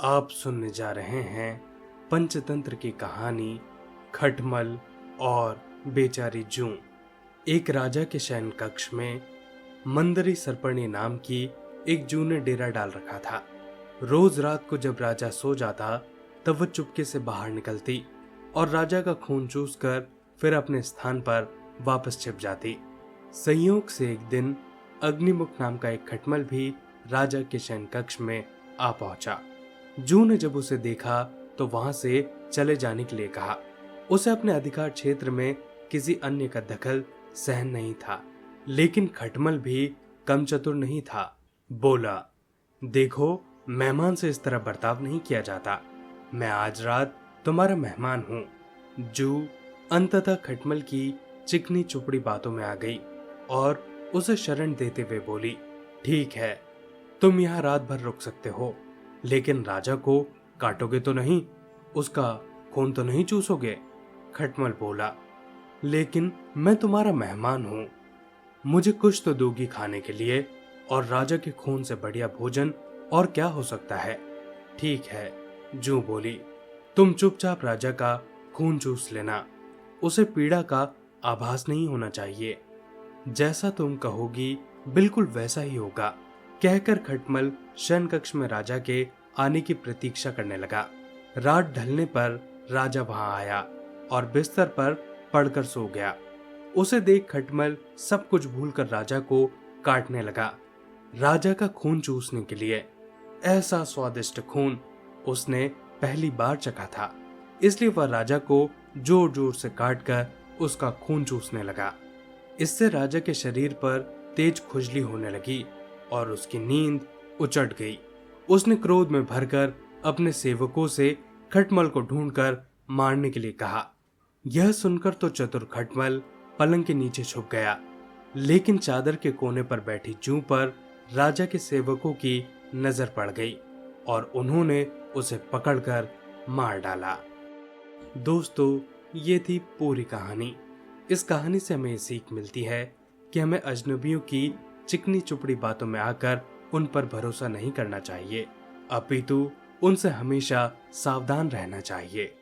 आप सुनने जा रहे हैं पंचतंत्र की कहानी खटमल और बेचारी जूं। एक राजा के शयन कक्ष में मंदरी सरपणी नाम की एक जूं ने डेरा डाल रखा था। रोज रात को जब राजा सो जाता तब वह चुपके से बाहर निकलती और राजा का खून चूसकर फिर अपने स्थान पर वापस छिप जाती। संयोग से एक दिन अग्निमुख नाम का एक खटमल भी राजा के शयन कक्ष में आ पहुंचा। जूं ने जब उसे देखा तो वहां से चले जाने के लिए कहा। उसे अपने अधिकार क्षेत्र में किसी अन्य का दखल सहन नहीं था, लेकिन खटमल भी कम चतुर नहीं था। बोला, देखो, मेहमान से इस तरह बर्ताव नहीं किया जाता। मैं आज रात तुम्हारा मेहमान हूँ। जूं अंततः खटमल की चिकनी चुपड़ी बातों में आ गई और उसे शरण देते हुए बोली, ठीक है, तुम यहाँ रात भर रुक सकते हो, लेकिन राजा को काटोगे तो नहीं, उसका खून तो नहीं चूसोगे। खटमल बोला, लेकिन मैं तुम्हारा मेहमान हूं, मुझे कुछ तो दोगी खाने के लिए, और राजा के खून से बढ़िया भोजन और क्या हो सकता है। ठीक है, जूं बोली, तुम चुपचाप राजा का खून चूस लेना, उसे पीड़ा का आभास नहीं होना चाहिए। जैसा तुम कहोगी बिल्कुल वैसा ही होगा। कहकर खटमल शयन कक्ष में राजा के आने की प्रतीक्षा करने लगा। रात ढलने पर राजा वहां आया और बिस्तर पर पड़कर सो गया। उसे देख खटमल सब कुछ भूलकर राजा को काटने लगा। राजा का खून चूसने के लिए ऐसा स्वादिष्ट खून उसने पहली बार चखा था, इसलिए वह राजा को जोर जोर से काटकर उसका खून चूसने लगा। इससे राजा के शरीर पर तेज खुजली होने लगी और उसकी नींद उचट गई। उसने क्रोध में भरकर अपने सेवकों से खटमल को ढूंढकर मारने के लिए कहा। यह सुनकर तो चतुर खटमल पलंग के नीचे छुप गया, लेकिन चादर के कोने पर बैठी जूं पर राजा के सेवकों की नजर पड़ गई और उन्होंने उसे पकड़कर मार डाला। दोस्तों, ये थी पूरी कहानी। इस कहानी से हमें सीख मिलती है कि हमें अजनबियों की चिकनी चुपड़ी बातों में आकर उन पर भरोसा नहीं करना चाहिए, अपितु उनसे हमेशा सावधान रहना चाहिए।